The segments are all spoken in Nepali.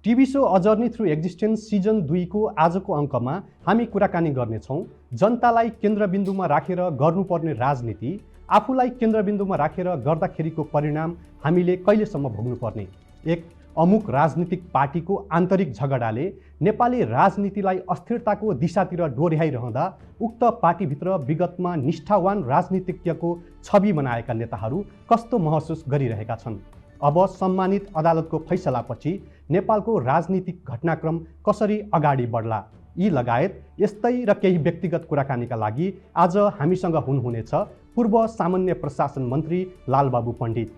TV show a journey through existence season 2 को आजको अङ्कमा हामी कुराकानी गर्नेछौँ जनतालाई केन्द्रबिन्दुमा राखेर गर्नुपर्ने राजनीति, आफूलाई केन्द्रबिन्दुमा राखेर गर्दाखेरिको परिणाम हामीले कहिलेसम्म भोग्नुपर्ने। एक अमुक राजनीतिक पार्टीको आन्तरिक झगडाले नेपाली राजनीतिलाई अस्थिरताको दिशातिर डोर्याइरहँदा उक्त पार्टीभित्र विगतमा निष्ठावान राजनीतिज्ञको छवि बनाएका नेताहरू कस्तो महसुस गरिरहेका छन्। अब सम्मानित अदालतको फैसलापछि नेपालको राजनीतिक घटनाक्रम कसरी अगाडि बढ्ला, यी लगायत यस्तै र केही व्यक्तिगत कुराकानीका लागि आज हामीसँग हुनुहुनेछ पूर्व सामान्य प्रशासन मन्त्री लालबाबु पण्डित।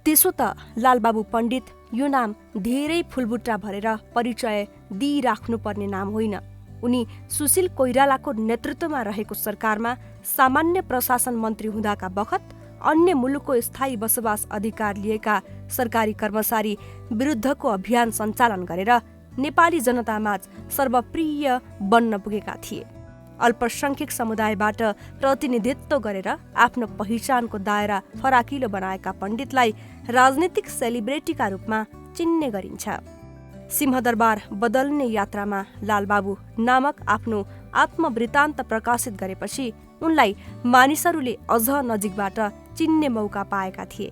त्यसो त लालबाबु पण्डित यो नाम धेरै फुलबुट्टा भरेर परिचय दिइराख्नुपर्ने नाम होइन। उनी सुशील कोइरालाको नेतृत्वमा रहेको सरकारमा सामान्य प्रशासन मन्त्री हुँदाका बखत अन्य मुलुकको स्थायी बसोबास अधिकार लिएका सरकारी कर्मचारी विरुद्धको अभियान सञ्चालन गरेर नेपाली जनतामाझ सर्वप्रिय बन्न पुगेका थिए। अल्पसङ्ख्यक समुदायबाट प्रतिनिधित्व गरेर आफ्नो पहिचानको दायरा फराकिलो बनाएका पण्डितलाई राजनीतिक सेलिब्रेटीका रूपमा चिन्ने गरिन्छ। सिंहदरबार बदल्ने यात्रामा लालबाबु नामक आफ्नो आत्मवृत्तान्त प्रकाशित गरेपछि उनलाई मानिसहरूले अझ नजिकबाट चिन्ने मौका पाएका थिए।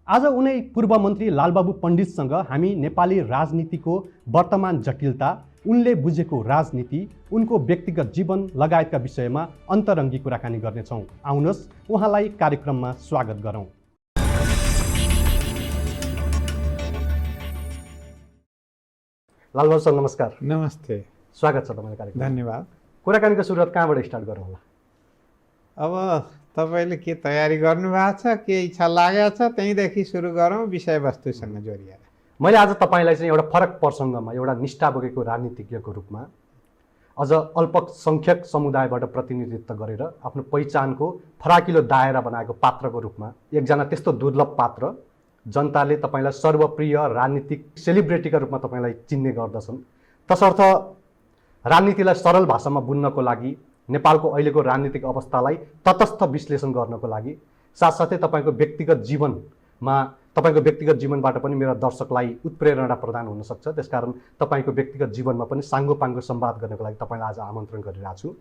आज उनै पूर्व मन्त्री लालबाबु पण्डितसँग हामी नेपाली राजनीतिको वर्तमान जटिलता, उनले बुझेको राजनीति, उनको व्यक्तिगत जीवन लगायतका विषयमा अन्तरङ्गी कुराकानी गर्नेछौँ। आउनुहोस् उहाँलाई कार्यक्रममा स्वागत गरौँ। लालबाबु सर नमस्कार। नमस्ते, स्वागत छ तपाईँलाई कार्यक्रम। धन्यवाद। कुराकानीको सुरुवात कहाँबाट स्टार्ट गरौँ होला? अब तपाईँले के तयारी गर्नुभएको छ, के इच्छा लागेको छ, त्यहीँदेखि सुरु गरौँ विषयवस्तुसँग जोडिएर। मैले आज तपाईँलाई चाहिँ एउटा फरक प्रसङ्गमा एउटा निष्ठा बोकेको राजनीतिज्ञको रूपमा अझ अल्पसङ्ख्यक समुदायबाट प्रतिनिधित्व गरेर आफ्नो पहिचानको फराकिलो दायरा बनाएको पात्रको रूपमा एकजना त्यस्तो दुर्लभ पात्र, जनताले तपाईँलाई सर्वप्रिय राजनीतिक सेलिब्रेटीका रूपमा तपाईँलाई चिन्ने गर्दछन्। तसर्थ राजनीतिलाई सरल भाषामा बुझ्नको लागि, नेपालको अहिलेको राजनीतिक अवस्थालाई तटस्थ विश्लेषण गर्नको लागि, साथसाथै तपाईँको व्यक्तिगत जीवनमा, तपाईँको व्यक्तिगत जीवनबाट पनि मेरा दर्शकलाई उत्प्रेरणा प्रदान हुनसक्छ। त्यसकारण तपाईँको व्यक्तिगत जीवनमा पनि साङ्गोपाङ्गो संवाद गर्नको लागि तपाईँलाई आज आमन्त्रण गरिरहेको छु।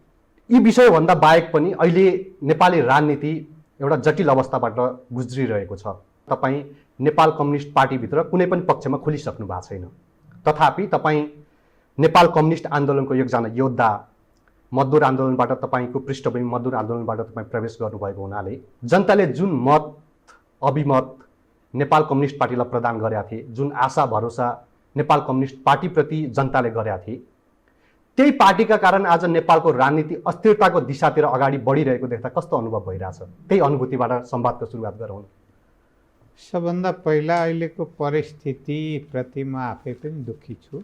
यी विषयभन्दा बाहेक पनि अहिले नेपाली राजनीति एउटा जटिल अवस्थाबाट गुज्रिरहेको छ। तपाईँ नेपाल कम्युनिस्ट पार्टीभित्र कुनै पनि पक्षमा खुलिसक्नु भएको छैन। तथापि तपाईँ नेपाल कम्युनिस्ट आन्दोलनको एकजना योद्धा, मजदुर आन्दोलनबाट तपाईँको पृष्ठभूमि मजदुर आन्दोलनबाट तपाईँ प्रवेश गर्नुभएको हुनाले जनताले जुन मत अभिमत नेपाल कम्युनिस्ट पार्टीलाई प्रदान गरेका थिए, जुन आशा भरोसा नेपाल कम्युनिस्ट पार्टीप्रति जनताले गरेका थिए, त्यही पार्टीका कारण आज नेपालको राजनीति अस्थिरताको दिशातिर अगाडि बढिरहेको देख्दा कस्तो अनुभव भइरहेछ? त्यही अनुभूतिबाट संवादको सुरुवात गरौँ। सबभन्दा पहिला अहिलेको परिस्थितिप्रति म आफै पनि दुःखी छु।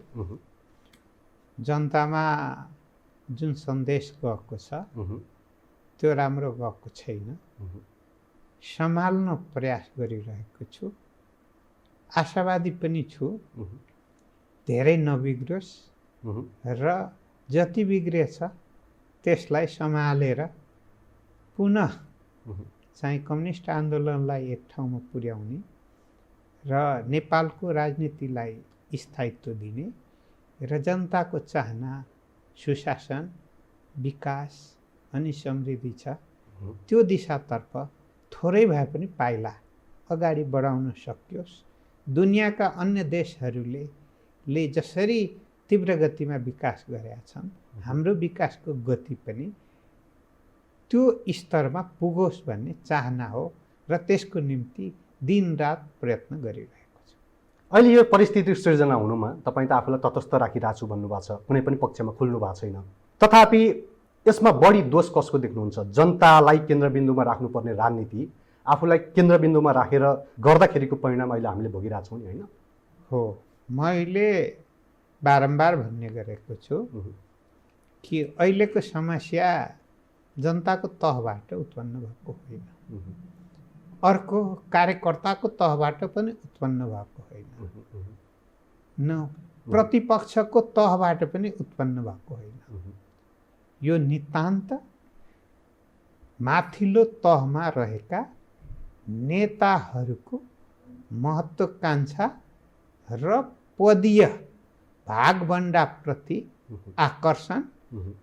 जनतामा जुन सन्देश गएको छ त्यो राम्रो गएको छैन। सम्हाल्न प्रयास गरिरहेको छु, आशावादी पनि छु धेरै नबिग्रोस् र जति बिग्रेछ त्यसलाई सम्हालेर पुनः चाहिँ कम्युनिस्ट आन्दोलनलाई एक ठाउँमा पुर्याउने र नेपालको राजनीतिलाई स्थायित्व दिने र जनताको चाहना सुशासन, विकास अनि समृद्धि छ, त्यो दिशातर्फ थोरै भए पनि पाइला अगाडि बढाउन सकियोस्। दुनियाँका अन्य देशहरूले जसरी तीव्र गतिमा विकास गरेका छन्, हाम्रो विकासको गति पनि त्यो स्तरमा पुगोस् भन्ने चाहना हो र त्यसको निम्ति दिनरात प्रयत्न गरिरहेको छ। अहिले यो परिस्थिति सृजना हुनुमा तपाईँ त आफूलाई तटस्थ राखिरहेको छु भन्नुभएको छ, कुनै पनि पक्षमा खुल्नु भएको छैन। तथापि यसमा बढी दोष कसको देख्नुहुन्छ? जनतालाई केन्द्रबिन्दुमा राख्नुपर्ने राजनीति आफूलाई केन्द्रबिन्दुमा राखेर गर्दाखेरिको परिणाम अहिले हामीले भोगिरहेछौँ नि, होइन? हो, मैले बारम्बार भन्ने गरेको छु कि अहिलेको समस्या जनताको तहबाट उत्पन्न भएको होइन, अर्को कार्यकर्ताको तहबाट पनि उत्पन्न भएको होइन, न प्रतिपक्षको तहबाट पनि उत्पन्न भएको होइन। यो नितान्त माथिल्लो तहमा रहेका नेताहरूको महत्त्वाकांक्षा र पदीय भागभण्डाप्रति आकर्षण,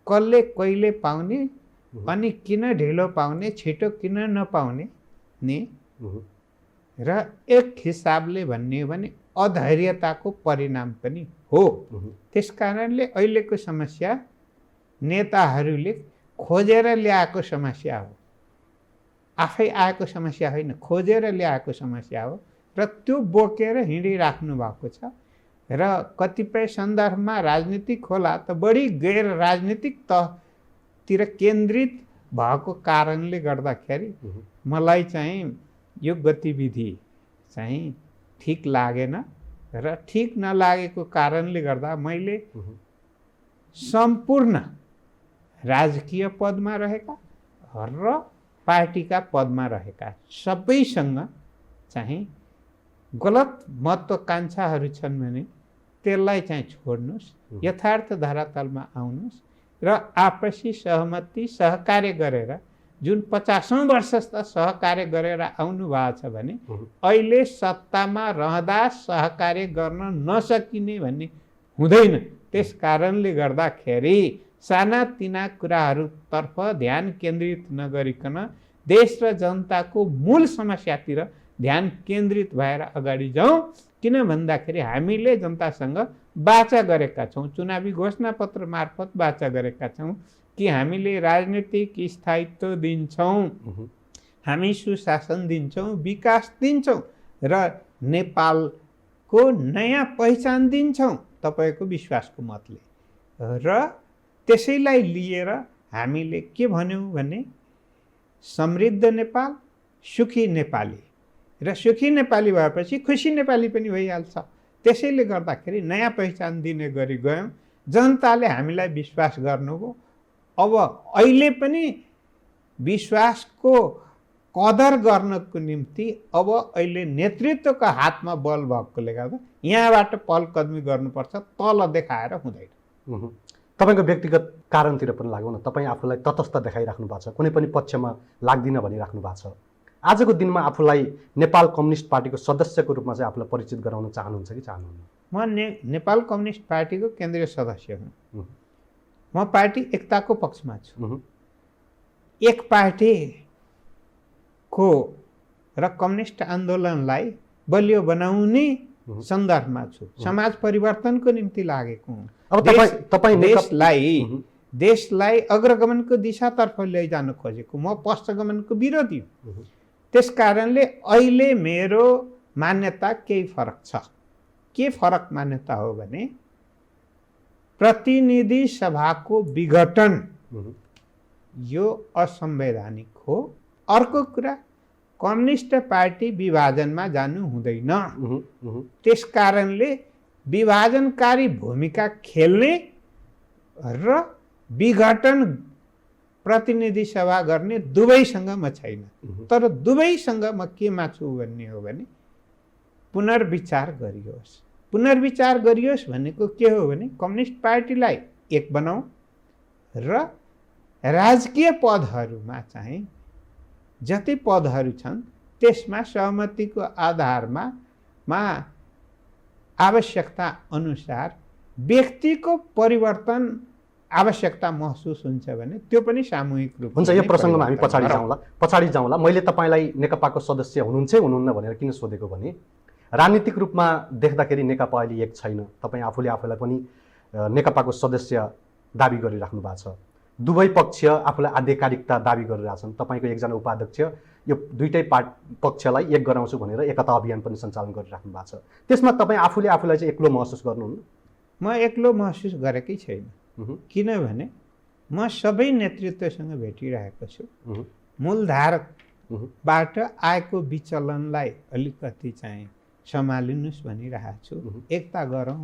कसले कहिले पाउने अनि किन ढिलो पाउने, छिटो किन नपाउने ने र एक हिसाबले भन्ने हो भने अधैर्यताको परिणाम पनि हो। त्यसकारणले अहिलेको समस्या नेताहरूले खोजेर ल्याएको समस्या हो, आफै आएको समस्या होइन, खोजेर ल्याएको समस्या हो र त्यो बोकेर हिँडिराख्नु भएको छ। र कतिपय सन्दर्भमा राजनीतिक होला त बढी गैर राजनीतिक तहतिर केन्द्रित भएको कारणले गर्दाखेरि मलाई चाहिँ यो गतिविधि चाहिँ ठिक लागेन र ठिक नलागेको कारणले गर्दा मैले सम्पूर्ण राजकीय पदमा रहेका र पार्टीका पदमा रहेका सबैसँग चाहिँ गलत महत्त्वाकांक्षाहरू छन् भने त्यसलाई चाहिँ छोड्नुहोस्, यथार्थ धरातलमा आउनुहोस् र आपसी सहमति सहकार्य गरेर जुन 50औं वर्ष त सहकार्य गरेर आउनु भएको छ भने अहिले सत्तामा रहँदा सहकार्य गर्न नसकिने भन्ने हुँदैन। त्यस कारणले गर्दाखेरि सानातिना कुराहरूतर्फ ध्यान केन्द्रित नगरिकन देश र जनताको मूल समस्यातिर ध्यान केन्द्रित भएर अगाडि जाउँ। किन भन्दाखेरि हामीले जनतासँग वाचा गरेका छौँ, चुनावी घोषणापत्र मार्फत वाचा गरेका छौँ कि हामीले राजनीतिक स्थायित्व दिन्छौँ, हामी सुशासन दिन्छौँ, विकास दिन्छौँ र नेपालको नयाँ पहिचान दिन्छौँ तपाईँको विश्वासको मतले। र त्यसैलाई लिएर हामीले के भन्यौँ भने समृद्ध नेपाल, सुखी नेपाली, र सुखी नेपाली भएपछि खुसी नेपाली पनि भइहाल्छ। त्यसैले गर्दाखेरि नयाँ पहिचान दिने गरी गयौँ। जनताले हामीलाई विश्वास गर्नुभयो। अब अहिले पनि विश्वासको कदर गर्नको निम्ति अब अहिले नेतृत्वको हातमा बल भएकोले गर्दा यहाँबाट पहलकदमी गर्नुपर्छ, तल देखाएर हुँदैन। तपाईँको व्यक्तिगत कारणतिर पनि लागौँ न, तपाईँ आफूलाई तटस्थ देखाइराख्नु भएको छ, कुनै पनि पक्षमा लाग्दिन भनिराख्नु भएको छ। आजको दिनमा आफूलाई नेपाल कम्युनिस्ट पार्टीको सदस्यको रूपमा चाहिँ आफूलाई परिचित गराउन चाहनुहुन्छ कि चाहनुहुन्न? म नेपाल कम्युनिस्ट पार्टीको केन्द्रीय सदस्य हुँ। म पार्टी एकताको पक्षमा छु। एक पार्टीको र कम्युनिस्ट आन्दोलनलाई बलियो बनाउने सन्दर्भमा छु। समाज परिवर्तनको निम्ति लागेको हुँ। अब तपाईँ देशलाई अग्रगमनको दिशातर्फ लैजान खोजेको, म पश्चगमनको विरोधी हुँ। त्यस कारणले अहिले मेरो मान्यता केही फरक छ। के फरक मान्यता हो भने प्रतिनिधि सभाको विघटन यो असंवैधानिक हो। अर्को कुरा, कम्युनिस्ट पार्टी विभाजनमा जानु हुँदैन। त्यस कारणले विभाजनकारी भूमिका खेल्ने र विघटन प्रतिनिधि सभा गर्ने दुवैसँग म छैन। तर दुवैसँग म केमा छु भन्ने हो भने पुनर्विचार गरियोस्। पुनर्विचार गरियोस् भनेको के हो भने कम्युनिस्ट पार्टीलाई एक बनाऊ र राजकीय पदहरूमा चाहिँ जति पदहरू छन् त्यसमा सहमतिको आधारमा आवश्यकता अनुसार व्यक्तिको परिवर्तन आवश्यकता महसुस हुन्छ भने त्यो पनि सामूहिक रूपमा हुन्छ। यो प्रसङ्गमा हामी पछाडि जाउँला। मैले तपाईँलाई नेकपाको सदस्य हुनुहुन्छ हुनुहुन्न भनेर किन सोधेको भने राजनीतिक रूपमा देख्दाखेरि नेकपा अहिले एक छैन। तपाईँ आफूलाई पनि नेकपाको सदस्य दाबी गरिराख्नु भएको छ। दुवै पक्ष आफूलाई आधिकारिकता दाबी गरिरहेछन्। तपाईँको एकजना उपाध्यक्ष यो दुईटै पक्षलाई एक गराउँछु भनेर एकता अभियान पनि सञ्चालन गरिराख्नु भएको छ। त्यसमा तपाईँ आफूलाई चाहिँ एक्लो महसुस गर्नुहुन्न? म एक्लो महसुस गरेकै छैन। किनभने म सबै नेतृत्वसँग भेटिरहेको छु। मूलधारबाट आएको विचलनलाई अलिकति चाहिँ सम्हालिनुहोस् भनिरहेको छु, एकता गरौँ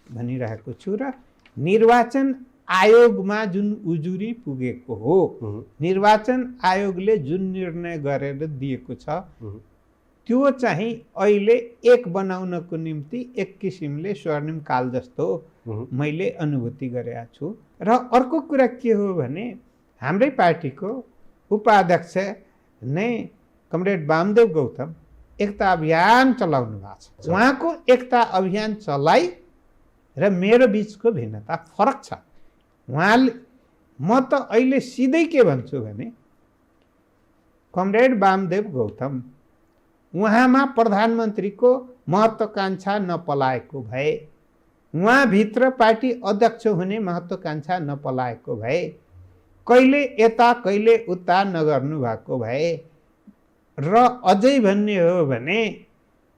भनिरहेको छु र निर्वाचन आयोगमा जुन उजुरी पुगेको हो, निर्वाचन आयोगले जुन निर्णय गरेर दिएको छ, त्यो चाहिँ अहिले एक बनाउनको निम्ति एक किसिमले स्वर्णिम काल जस्तो मैले अनुभूति गरेका छु। र अर्को कुरा के हो भने हाम्रै पार्टीको उपाध्यक्ष नै कमरेड वामदेव गौतम एकता अभियान चलाउनु भएको छ। उहाँको एकता अभियान चलाइ र मेरो बिचको भिन्नता फरक छ। उहाँले, म त अहिले सिधै के भन्छु भने कमरेड वामदेव गौतम उहाँमा प्रधानमन्त्रीको महत्त्वाकांक्षा नपलाएको भए, उहाँभित्र पार्टी अध्यक्ष हुने महत्त्वाकांक्षा नपलाएको भए, कहिले यता कहिले उता नगर्नु भएको भए र अझै भन्ने हो भने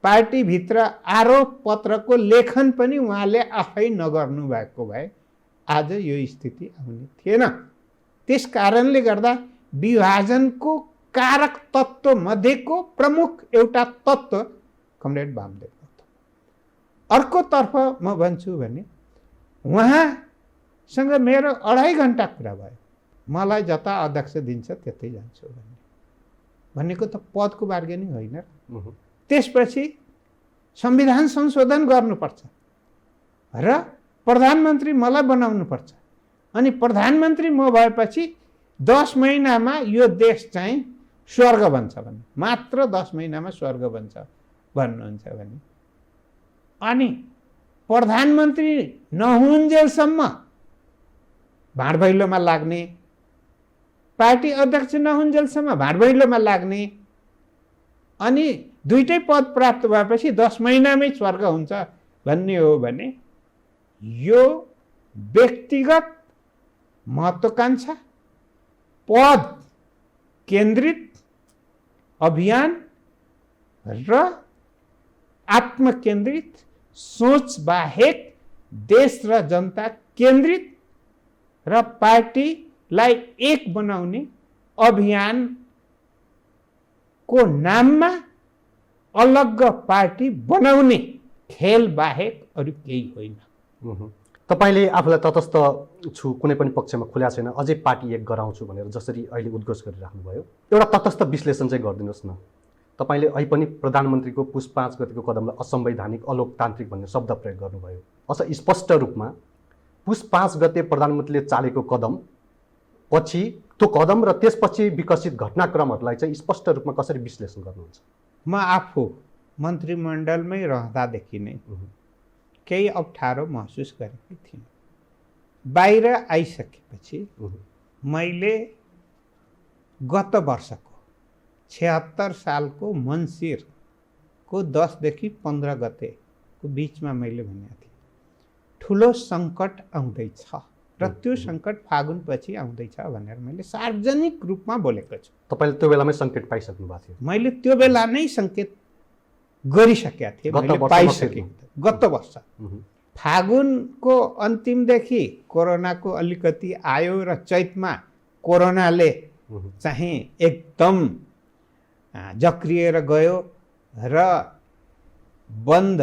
पार्टीभित्र आरोप पत्रको लेखन पनि उहाँले आफै नगर्नु भएको भए आज यो स्थिति आउने थिएन। त्यस कारणले गर्दा विभाजनको कारक तत्त्व मध्येको प्रमुख एउटा तत्त्व कमरेड वामदेव गौतम। अर्कोतर्फ म भन्छु भने उहाँसँग मेरो 2.5 घण्टा कुरा भयो। मलाई जता अध्यक्ष दिन्छ त्यतै जान्छु भनेको त पदको बार्गेनिङ होइन। त्यसपछि संविधान संशोधन गर्नुपर्छ र प्रधानमन्त्री मलाई बनाउनुपर्छ। अनि प्रधानमन्त्री म भएपछि 10 महिनामा यो देश चाहिँ स्वर्ग बन्छ भने, मात्र 10 महिनामा स्वर्ग बन्छ भन्नुहुन्छ भने, अनि प्रधानमन्त्री नहुन्जेलसम्म भाँडभैलोमा लाग्ने, पार्टी अध्यक्ष नहुन्जेलसम्म भाँडभैलोमा लाग्ने, अनि दुईटै पद प्राप्त भएपछि 10 महिनामै स्वर्ग हुन्छ भन्ने हो भने यो व्यक्तिगत महत्त्वाकांक्षा, पद केन्द्रित अभियान र आत्मकेन्द्रित सोच बाहेक देश र जनता केन्द्रित र पार्टीलाई एक बनाउने अभियानको नाममा अलग पार्टी बनाउने खेल बाहेक अरू केही होइन। तपाईले आफूलाई तटस्थ छु, कुनै पनि पक्षमा खुल्या छैन, अझै पार्टी एक गराउँछु भनेर जसरी अहिले उद्घोष गरिराख्नुभयो, एउटा तटस्थ विश्लेषण चाहिँ गरिदिनुहोस् न। तपाईले अहिले पनि प्रधानमन्त्रीको पुस 5 गतिको कदमलाई असंवैधानिक, अलोकतान्त्रिक भन्ने शब्द प्रयोग गर्नुभयो। अझ स्पष्ट रूपमा पुस 5 गते प्रधानमन्त्रीले चालेको कदम पछि, त्यो कदम र त्यसपछि विकसित घटनाक्रमहरूलाई चाहिँ स्पष्ट रूपमा कसरी विश्लेषण गर्नुहुन्छ? म आफू मन्त्रीमण्डलमै रहँदादेखि नै केही अप्ठ्यारो महसुस गरेकी थिएँ। बाहिर आइसकेपछि मैले गत वर्षको 76 सालको मङ्सिरको 10 देखि 15 गतेको बिचमा मैले भनेको थिएँ ठुलो सङ्कट आउँदैछ र त्यो सङ्कट फागुनपछि आउँदैछ भनेर मैले सार्वजनिक रूपमा बोलेको छु। तपाईँले त्यो बेलामै सङ्केत पाइसक्नु भएको थियो? मैले त्यो बेला नै सङ्केत गरिसकेका थिएँ, मैले पाइसकेँ। गत वर्ष फागुनको अन्तिमदेखि कोरोनाको अलिकति आयो र चैतमा कोरोनाले चाहिँ एकदम जक्रिएर गयो र बन्द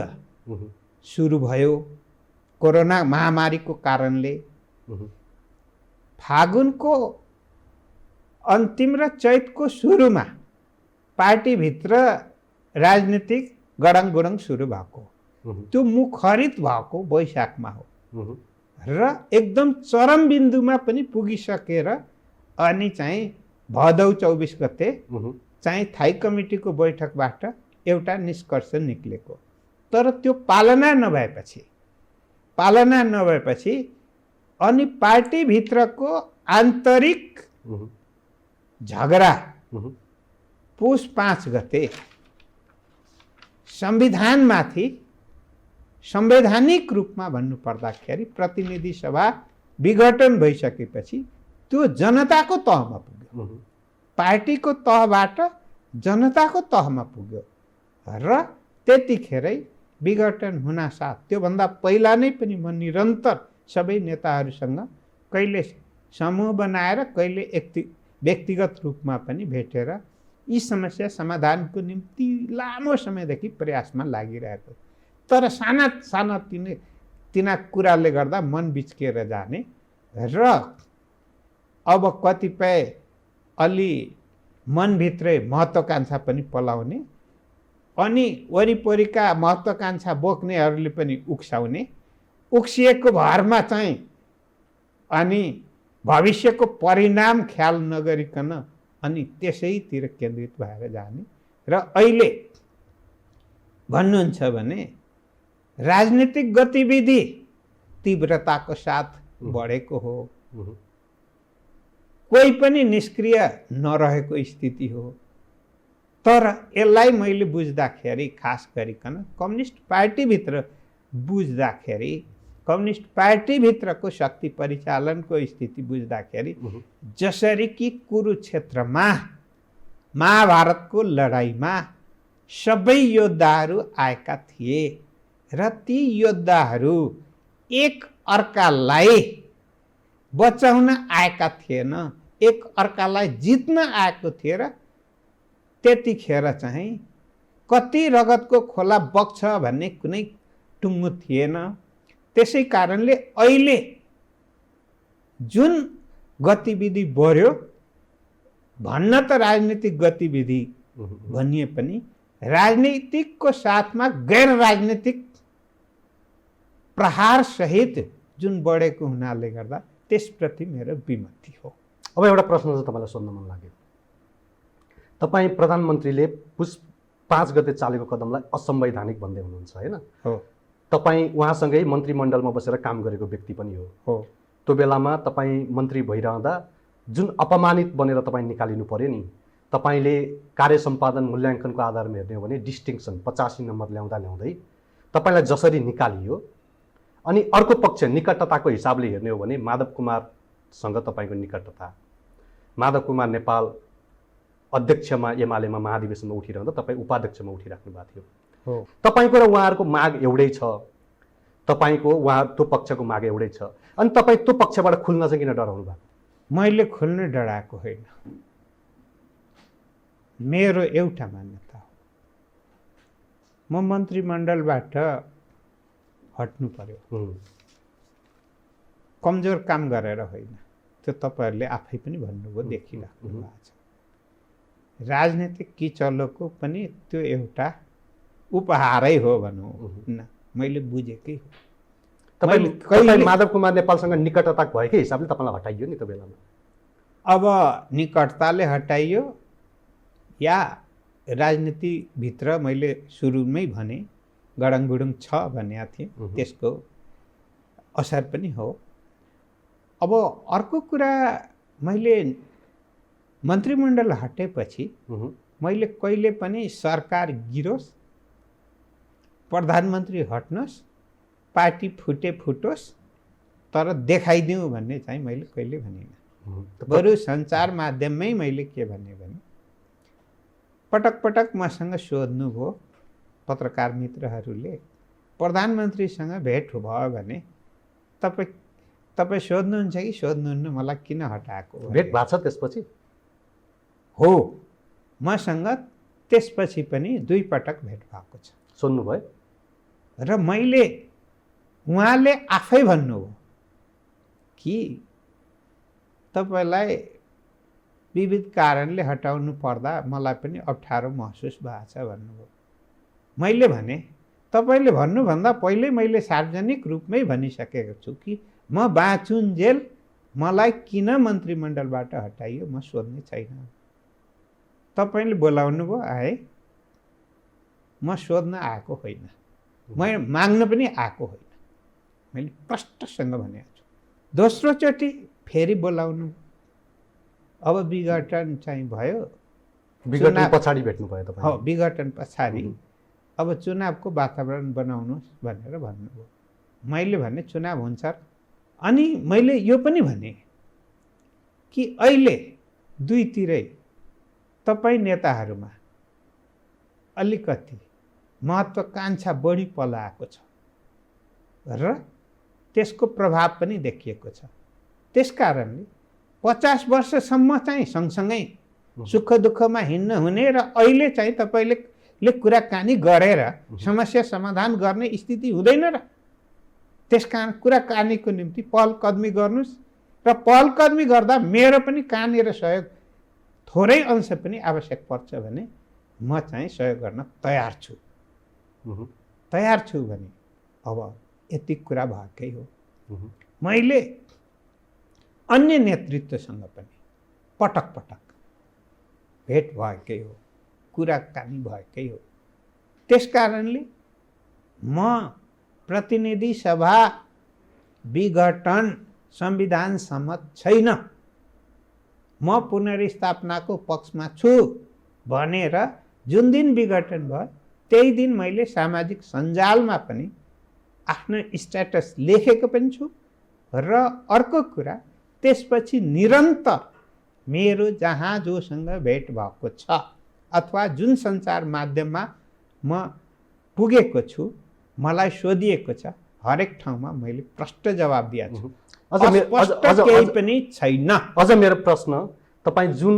सुरु भयो कोरोना महामारीको कारणले। फागुनको अन्तिम र चैतको सुरुमा पार्टीभित्र राजनीतिक गडङगुडङ सुरु भएको, त्यो मुखरित भएको वैशाखमा हो र एकदम चरम बिन्दुमा पनि पुगिसकेर अनि चाहिँ भदौ 24 गते चाहिँ थाई कमिटीको बैठकबाट एउटा निष्कर्ष निक्लेको। तर त्यो पालना नभएपछि अनि पार्टीभित्रको आन्तरिक झगडा पुस 5 गते संविधानमाथि संवैधानिक रूपमा भन्नुपर्दाखेरि प्रतिनिधि सभा विघटन भइसकेपछि त्यो जनताको तहमा पुग्यो, पार्टीको तहबाट जनताको तहमा पुग्यो र त्यतिखेरै विघटन हुनासाथ त्योभन्दा पहिला नै पनि म निरन्तर सबै नेताहरूसँग कहिले समूह बनाएर कहिले व्यक्तिगत रूपमा पनि भेटेर यी समस्या समाधानको निम्ति लामो समयदेखि प्रयासमा लागिरहेको। तर साना तिना कुराले गर्दा मन बिच्किएर जाने र अब कतिपय अलि मनभित्रै महत्त्वाकांक्षा पनि पलाउने अनि वरिपरिका महत्त्वाकांक्षा बोक्नेहरूले पनि उक्साउने, उक्सिएको भरमा चाहिँ अनि भविष्यको परिणाम ख्याल नगरिकन अनि त्यसैतिर केन्द्रित भएर जाने। र अहिले भन्नुहुन्छ भने राजनीतिक गतिविधि तीव्रताको साथ बढेको हो, कोही पनि निष्क्रिय नरहेको स्थिति हो। तर यसलाई मैले बुझ्दाखेरि खास गरिकन कम्युनिस्ट पार्टीभित्र बुझ्दाखेरि, कम्युनिस्ट पार्टीभित्रको शक्ति परिचालनको स्थिति बुझ्दाखेरि जसरी कि कुरुक्षेत्रमा महाभारतको लडाइँमा सबै योद्धाहरू आएका थिए र ती योद्धाहरू एक अर्कालाई बचाउन आएका थिएन, एक अर्कालाई जित्न आएको थिए र त्यतिखेर चाहिँ कति रगतको खोला बग्छ भन्ने कुनै टुङ्गो थिएन। त्यसै कारणले अहिले जुन गतिविधि बढ्यो भन्न त राजनीतिक गतिविधि भनिए पनि राजनीतिकको साथमा गैर राजनीतिक प्रहार सहित जुन बढेको हुनाले गर्दा त्यसप्रति मेरो विमति हो। अब एउटा प्रश्न चाहिँ तपाईँलाई सोध्न मन लाग्यो। तपाईँ प्रधानमन्त्रीले पुस 5 गते चालेको कदमलाई असंवैधानिक भन्दै हुनुहुन्छ हैन? हो। तपाईँ उहाँसँगै मन्त्रीमण्डलमा बसेर काम गरेको व्यक्ति पनि हो। त्यो बेलामा तपाईँ मन्त्री भइरहँदा जुन अपमानित बनेर तपाईँ निकालिनु पर्यो नि, तपाईँले कार्य सम्पादन मूल्याङ्कनको आधारमा हेर्ने हो भने डिस्टिङसन 85 नम्बर ल्याउँदै तपाईँलाई जसरी निकालियो, अनि अर्को पक्ष निकटताको हिसाबले हेर्ने हो भने माधव कुमारसँग तपाईँको निकटता, माधव कुमार नेपाल अध्यक्षमा एमालेमा महाधिवेशनमा उठिरहँदा तपाईँ उपाध्यक्षमा उठिराख्नु भएको थियो। तपाईँको र उहाँहरूको माग एउटै छ, तपाईँको उहाँ त्यो पक्षको माग एउटै छ, अनि तपाईँ त्यो पक्षबाट खुल्न चाहिँ किन डराउनु भएको? मैले खुल्न डराएको होइन, मेरो एउटा मान्यता हो, म मन्त्रीमण्डलबाट हट्नु पर्यो, कमजोर काम गरेर होइन। त्यो तपाईँहरूले आफै पनि भन्नुभयो, देखिराख्नु भएको छ। राजनीतिक किचलोको पनि त्यो एउटा उपहारै हो भनौँ न, मैले बुझेकै हो। तपाईँ माधव कुमार नेपालसँग निकटता भएकै हिसाबले तपाईँलाई हटाइयो नि त्यो बेलामा? अब निकटताले हटाइयो या राजनीतिभित्र मैले सुरुमै भने गडङगुडुङ छ भनेको थिएँ, त्यसको असर पनि हो। अब अर्को कुरा, मैले मन्त्रीमण्डल हटेपछि मैले कहिले पनि सरकार गिरोस्, प्रधानमन्त्री हट्नुहोस्, पार्टी फुटोस् तर देखाइदिउँ भन्ने चाहिँ मैले कहिले भनिनँ। बरु सञ्चार माध्यममै मैले के भने पटक पटक मसँग सोध्नुभयो पत्रकार मित्रहरूले, प्रधानमन्त्रीसँग भेट भयो भने तपाईँ सोध्नुहुन्छ कि सोध्नुहुन्न, मलाई किन हटाएको? भेट भएको छ त्यसपछि? हो, मसँग त्यसपछि पनि 2 पटक भेट भएको छ। सोध्नुभयो? र उहाँले आफै भन्नुभयो कि तपाईँलाई विविध कारणले हटाउनु पर्दा मलाई पनि अप्ठ्यारो महसुस भएको छ भन्नुभयो। मैले भने तपाईँले भन्नुभन्दा पहिल्यै मैले सार्वजनिक रूपमै भनिसकेको छु कि म बाँचुन्जेल मलाई किन मन्त्रीमण्डलबाट हटाइयो म सोध्ने छैन। तपाईँले बोलाउनु भयो, आए, म सोध्न आएको होइन, म माग्न पनि आएको होइन, मैले प्रष्टसँग भनेको छु। दोस्रोचोटि फेरि बोलाउनु, अब विघटन चाहिँ भयो, विघटन पछाडि भेट्नु भयो तपाईँ? हो, विघटन पछाडि अब चुनावको वातावरण बनाउनुहोस् भनेर भन्नुभयो। मैले भने चुनाव हुन्छ, अनि मैले यो पनि भने कि अहिले दुईतिरै तपाईँ नेताहरूमा अलिकति महत्त्वाकांक्षा बढी पलाएको छ र त्यसको प्रभाव पनि देखिएको छ। त्यसकारणले 50 वर्षसम्म चाहिँ सँगसँगै सुख दुःखमा हिँड्न हुने र अहिले चाहिँ तपाईँले कुराकानी गरेर समस्या समाधान गर्ने स्थिति हुँदैन र त्यसकारण कुराकानीको निम्ति पहल कदमी गर्नुहोस् र पहलकदमी गर्दा मेरो पनि कहाँनिर सहयोग थोरै अंश पनि आवश्यक पर्छ भने म चाहिँ सहयोग गर्न तयार छु। तयार छु भने अब यति कुरा भएकै हो। मैले अन्य नेतृत्वसँग पनि पटक पटक भेट भएकै हो, कुराकानी भएकै हो। त्यसकारणले म प्रतिनिधि सभा विघटन संविधान सम्मत छैन, म पुनर्स्थापनाको पक्षमा छु भनेर जुन दिन विघटन भयो त्यही दिन मैले सामाजिक सञ्जालमा पनि आफ्नो स्ट्याटस लेखेको पनि छु। र अर्को कुरा, त्यसपछि निरन्तर मेरो जहाँ जोसँग भेट भएको छ अथवा जुन सञ्चार माध्यममा म पुगेको छु, मलाई सोधिएको छ, हरेक ठाउँमा मैले प्रष्ट जवाब दिएको छु। केही पनि छैन। अझ मेरो प्रश्न, तपाईँ जुन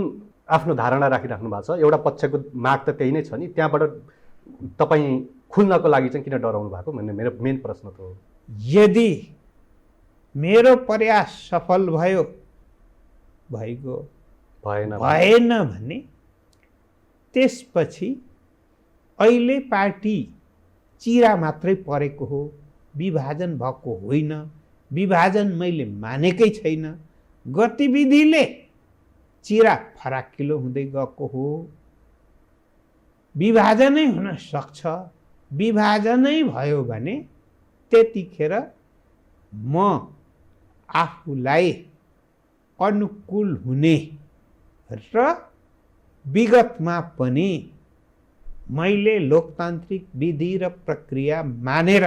आफ्नो धारणा राखिराख्नु भएको छ, एउटा पक्षको माग त त्यही नै छ नि, त्यहाँबाट तपाईँ खुल्नको लागि चाहिँ किन डराउनु भएको भन्ने मेरो मेन प्रश्न त हो। यदि मेरो प्रयास सफल भयो भएन भने त्यसपछि अहिले पार्टी चिरा मात्रै परेको हो, विभाजन भएको होइन। विभाजन मैले मानेकै छैन। गतिविधिले चिरा फराकिलो हुँदै गएको हो। विभाजनै हुन सक्छ। विभाजनै भयो भने त्यतिखेर म आफूलाई अनुकूल हुने र विगतमा पनि मैले लोकतान्त्रिक विधि र प्रक्रिया मानेर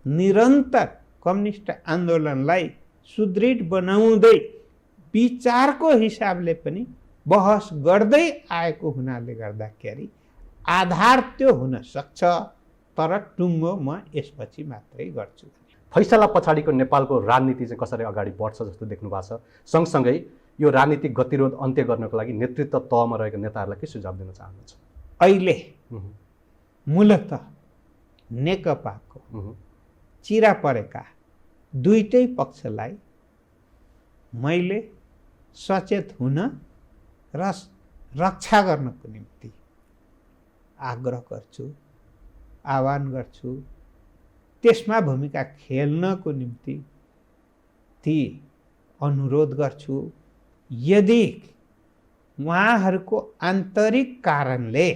निरन्तर कम्युनिस्ट आन्दोलनलाई सुदृढ बनाउँदै विचारको हिसाबले पनि बहस गर्दै आएको हुनाले गर्दाखेरि आधार त्यो हुन सक्छ, तर टुङ्गो म यसपछि मात्रै गर्छु। फैसला पछाडिको नेपालको राजनीति चाहिँ कसरी अगाडि बढ्छ जस्तो देख्नु भएको छ? सँगसँगै यो राजनीतिक गतिरोध अन्त्य गर्नको लागि नेतृत्व तहमा रहेको नेताहरूलाई के सुझाव दिन चाहनुहुन्छ? अहिले मूलत नेकपाको चिरा परेका दुईटै पक्षलाई मैले सचेत हुन र रक्षा गर्नको निम्ति आग्रह गर्छु, आह्वान गर्छु। त्यसमा भूमिका खेल्नको निम्ति ती अनुरोध गर्छु। यदि उहाँहरूको आन्तरिक कारणले,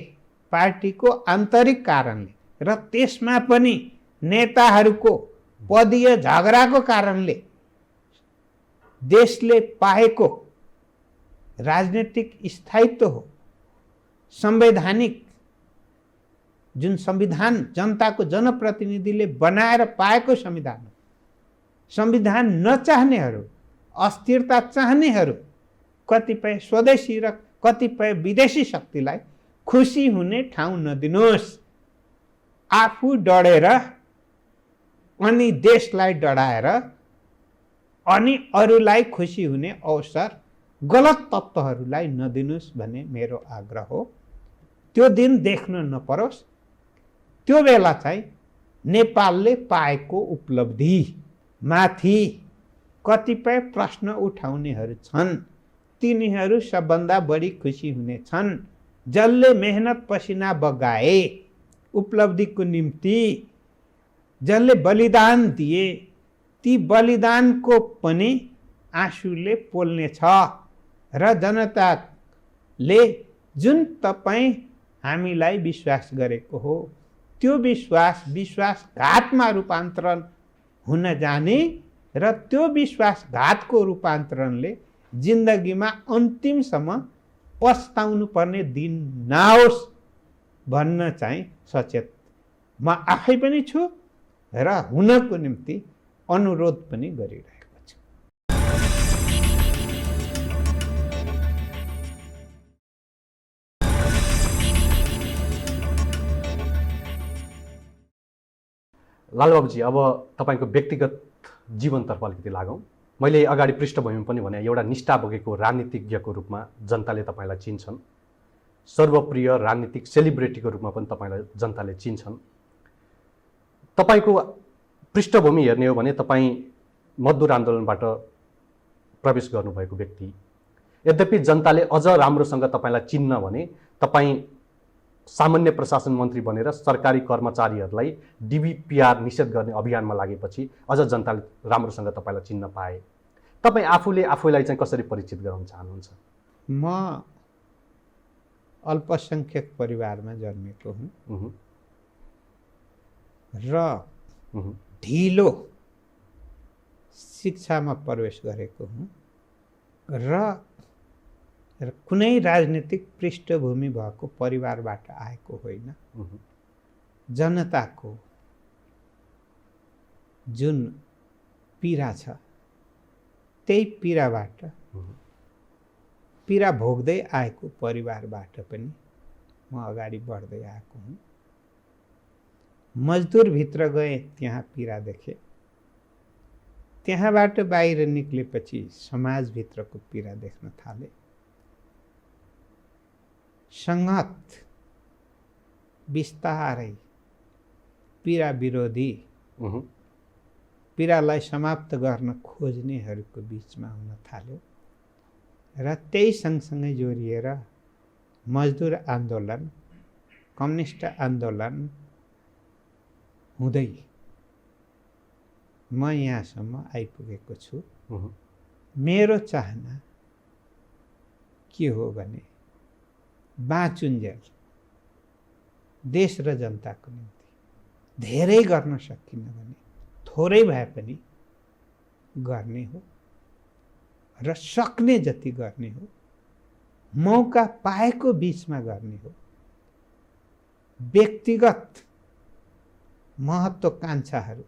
पार्टीको आन्तरिक कारणले र त्यसमा पनि नेताहरूको पदीय झगडाको कारणले देशले पाएको राजनीतिक स्थायित्व हो, संवैधानिक जुन संविधान जनताको जनप्रतिनिधिले बनाएर पाएको संविधान हो, संविधान नचाहनेहरू, अस्थिरता चाहनेहरू, कतिपय स्वदेशी र कतिपय विदेशी शक्तिलाई खुसी हुने ठाउँ नदिनुहोस्। आफू डढेर अनि देशलाई डढाएर अनि अरूलाई खुसी हुने अवसर गलत तत्त्वहरूलाई नदिनुहोस् भन्ने मेरो आग्रह हो। त्यो दिन देख्न नपरोस्। त्यो बेला चाहिँ नेपालले पाएको उपलब्धि माथि कतिपय प्रश्न उठाउनेहरू छन्, तिनीहरू सबभन्दा बढी खुसी हुने छन्। जसले मेहनत पसिना बगाए उपलब्धिको निम्ति, जसले बलिदान दिए, ती बलिदानको पनि आँसुले पोल्नेछ। र जनताले जुन तपाईँ हामीलाई विश्वास गरेको हो, त्यो विश्वास विश्वासघातमा रूपान्तरण हुन जाने र त्यो विश्वासघातको रूपान्तरणले जिन्दगीमा अन्तिमसम्म पस्ताउनु पर्ने दिन नआओस् भन्न चाहिँ सचेत म आफै पनि छु र हुनको निम्ति अनुरोध पनि गरिरहेको छु। लालबाबुजी, अब तपाईँको व्यक्तिगत जीवनतर्फ अलिकति लागौँ। मैले अगाडि पृष्ठभूमि पनि भने एउटा निष्ठा बोकेको राजनीतिज्ञको रूपमा जनताले तपाईँलाई चिन्छन्, सर्वप्रिय राजनीतिक सेलिब्रिटीको रूपमा पनि तपाईँलाई जनताले चिन्छन्। तपाईँको पृष्ठभूमि हेर्ने हो भने तपाईँ मजदुर आन्दोलनबाट प्रवेश गर्नुभएको व्यक्ति। यद्यपि जनताले अझ राम्रोसँग तपाईँलाई चिन्न भने तपाईँ सामान्य प्रशासन मन्त्री बनेर सरकारी कर्मचारीहरूलाई डिबिपिआर निषेध गर्ने अभियानमा लागेपछि अझ जनताले राम्रोसँग तपाईँलाई चिन्न पाए। तपाईँ आफूलाई चाहिँ कसरी परिचित गराउन चाहनुहुन्छ? म अल्पसंख्यक परिवारमा जन्मेको हुँ र ढिलो शिक्षामा प्रवेश गरेको हुँ र कुनै राजनीतिक पृष्ठभूमि भएको परिवारबाट आएको होइन। जनताको जुन पीडा छ त्यही पीडा भोग्दै आएको परिवारबाट पनि म अगाडि बढ्दै आएको हुँ। मजदुरभित्र गएँ, त्यहाँ पीडा देखेँ। त्यहाँबाट बाहिर निक्लेपछि समाजभित्रको पीडा देख्न थालेँ। संगत बिस्तारै पीडा विरोधी, पीडालाई समाप्त गर्न खोज्नेहरूको बिचमा हुन थाल्यो र त्यही सँगसँगै जोडिएर मजदुर आन्दोलन, कम्युनिस्ट आन्दोलन हुँदै म यहाँसम्म आइपुगेको छु। मेरो चाहना के हो भने बाँचुन्जेल देश र जनताको निम्ति धेरै गर्न सकिन्न भने थोरै भए पनि गर्ने हो र सक्ने जति गर्ने हो। मौका पाएको बीचमा गर्ने हो। व्यक्तिगत महत्त्वकांक्षाहरू,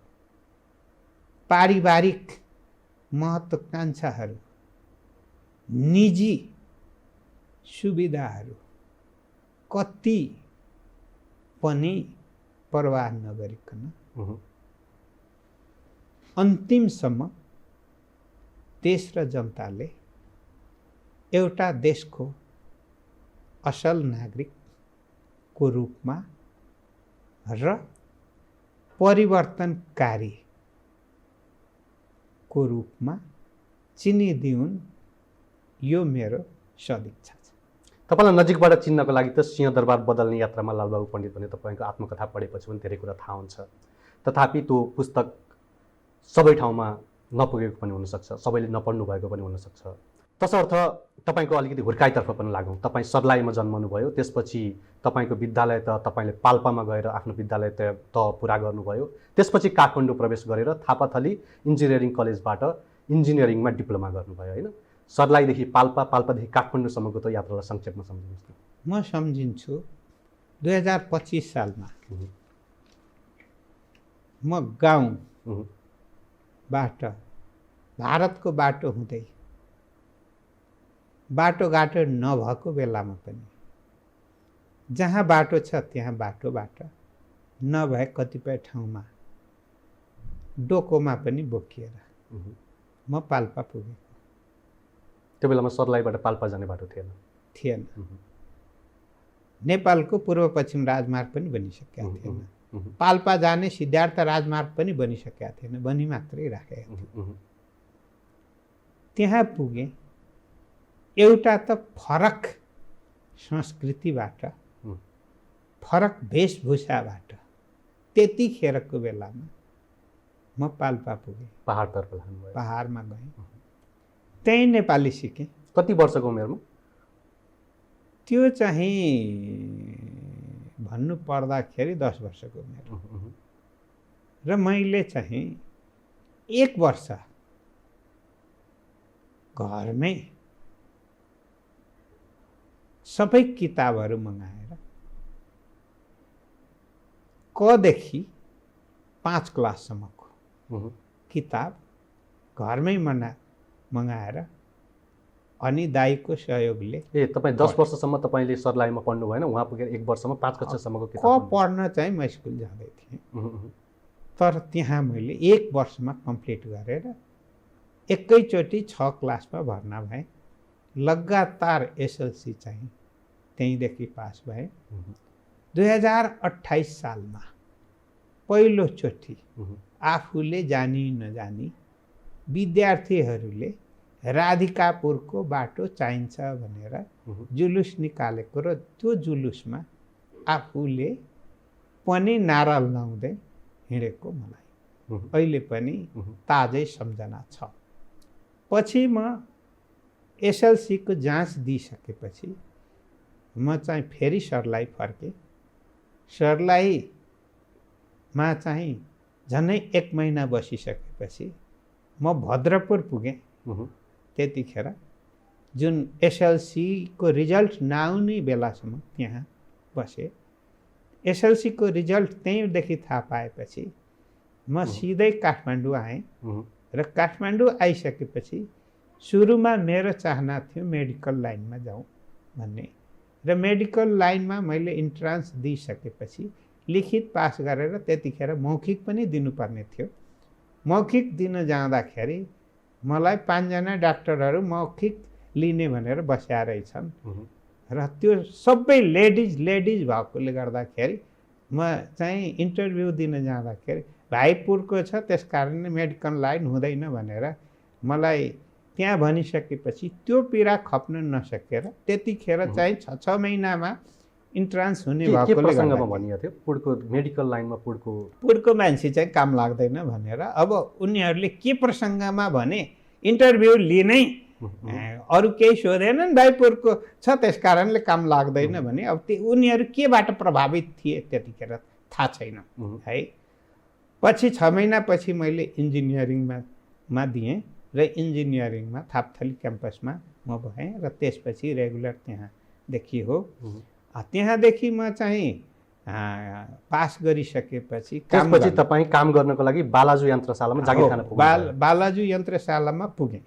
पारिवारिक महत्त्वकांक्षाहरू, निजी सुविधाहरू कति पनि परवाह नगरिकन अन्तिमसम्म देश र जनताले एउटा देशको असल नागरिकको रूपमा र परिवर्तनकारीको रूपमा चिनिदिउन्, यो मेरो सदिच्छा छ। तपाईँलाई नजिकबाट चिन्नको लागि त सिंहदरबार बदल्ने यात्रामा लालबाबु पण्डित भन्ने तपाईँको आत्मकथा पढेपछि पनि धेरै कुरा थाहा हुन्छ। तथापि त्यो पुस्तक सबै ठाउँमा नपुगेको पनि हुनसक्छ, सबैले नपढ्नु भएको पनि हुनसक्छ। तसर्थ तपाईँको अलिकति हुर्काइतर्फ पनि लागौँ। तपाईँ सर्लाहीमा जन्मनुभयो, त्यसपछि तपाईँको विद्यालय त तपाईँले पाल्पामा गएर आफ्नो विद्यालय त पुरा गर्नुभयो। त्यसपछि काठमाडौँ प्रवेश गरेर थापाथली इन्जिनियरिङ कलेजबाट इन्जिनियरिङमा डिप्लोमा गर्नुभयो होइन? सर्लाहीदेखि पाल्पा, पाल्पादेखि काठमाडौँसम्मको त यात्रालाई संक्षेपमा सम्झिनुहोस् न। म सम्झिन्छु 2025 सालमा म गाउँबाट भारतको बाटो हुँदै बाटोघाटो नभएको बेलामा पनि जहाँ बाटो छ त्यहाँ बाटोबाट नभए कतिपय ठाउँमा डोकोमा पनि बोकिएर म पाल्पा पुगेँ। त्यो बेलामा सर्लाहीबाट पाल्पा जाने बाटो थिएन। नेपालको पूर्व पश्चिम राजमार्ग पनि बनिसकेका थिएन। पाल्पा जाने सिद्धार्थ राजमार्ग पनि बनिसकेका थिएन, बनी मात्रै राखेका थिए। त्यहाँ पुगेँ। एउटा त फरक संस्कृतिबाट, फरक वेशभूषाबाट त्यतिखेरको बेलामा म पाल्पा पुगेँ। पहाडतर्फ लानुभयो? पहाडमा गएँ, त्यही नेपाली सिकेँ। कति वर्षको उमेरमा? त्यो चाहिँ भन्नु पर्दाखेरि 10 वर्षको उमेर। र मैले चाहिँ 1 वर्ष घरमै सबै किताबहरू मगाएर कदेखि 5 क्लाससम्मको किताब घरमै मगाएर अनि दाइको सहयोगले। तपाईँ 10 वर्षसम्म तपाईँले सर्लाहीमा पढ्नु भएन, उहाँ पुगेर 1 वर्षमा 5 कक्षासम्मको किताब पढ्न चाहिँ म स्कुल जाँदै थिएँ। तर त्यहाँ मैले 1 वर्षमा कम्प्लिट गरेर एकैचोटि 6 क्लासमा भर्ना भएँ। लगातार एसएलसी चाहिँ त्यहीँदेखि पास भएँ। 2028 सालमा पहिलोचोटि आफूले जानी नजानी विद्यार्थीहरूले राधिकापुरको बाटो चाहिन्छ भनेर जुलुस निकालेको र त्यो जुलुसमा आफूले पनि नारा लाउँदै हिँडेको मलाई अहिले पनि ताजै सम्झना छ। पछि म एसएलसीको जाँच दिइसकेपछि म चाहिँ फेरि सर्लाही फर्केँ। सर्लाहीमा चाहिँ झन्डै 1 महिना बसिसकेपछि म भद्रपुर पुगेँ। त्यतिखेर जुन एसएलसीको रिजल्ट नआउने बेलासम्म त्यहाँ बसेँ। एसएलसीको रिजल्ट त्यहीँदेखि थाहा पाएपछि म सिधै काठमाडौँ आएँ र काठमाडौँ आइसकेपछि सुरुमा मेरो चाहना थियो मेडिकल लाइनमा जाउँ भन्ने र मेडिकल लाइनमा मैले इन्ट्रान्स दिइसकेपछि लिखित पास गरेर त्यतिखेर मौखिक पनि दिनुपर्ने थियो। मौखिक दिन जाँदाखेरि मलाई 5 जना डाक्टरहरू मौखिक लिने भनेर बस्या रहेछन् र त्यो सबै लेडिज भएकोले गर्दाखेरि म चाहिँ इन्टरभ्यू दिन जाँदाखेरि भाइपुरको छ त्यस कारणले मेडिकल लाइन हुँदैन भनेर मलाई त्यहाँ भनिसकेपछि त्यो पीडा खप्न नसकेर त्यतिखेर चाहिँ 6 महिनामा इन्ट्रान्स हुने भएकोले भनिएको थियो पुडको मेडिकल लाइनमा पुडको मान्छे चाहिँ काम लाग्दैन भनेर। अब उनीहरूले के प्रसङ्गमा भने इन्टरभ्यू लिनै अरू केही सोधेनन्, भाइपुरको छ त्यस कारणले काम लाग्दैन भने अब उनीहरू केबाट प्रभावित थिए त्यतिखेर थाहा छैन है। पछि 6 महिनापछि मैले इन्जिनियरिङमा दिएँ र इन्जिनियरिङमा थापथली क्याम्पसमा म भएँ र त्यसपछि रेगुलर त्यहाँदेखि हो। त्यहाँदेखि म चाहिँ पास गरिसकेपछि त्यसपछि तपाईँ काम गर्नको लागि बालाजु यन्त्रशालामा जागिर खान पुग्नु। बालाजु यन्त्रशालामा पुगेँ।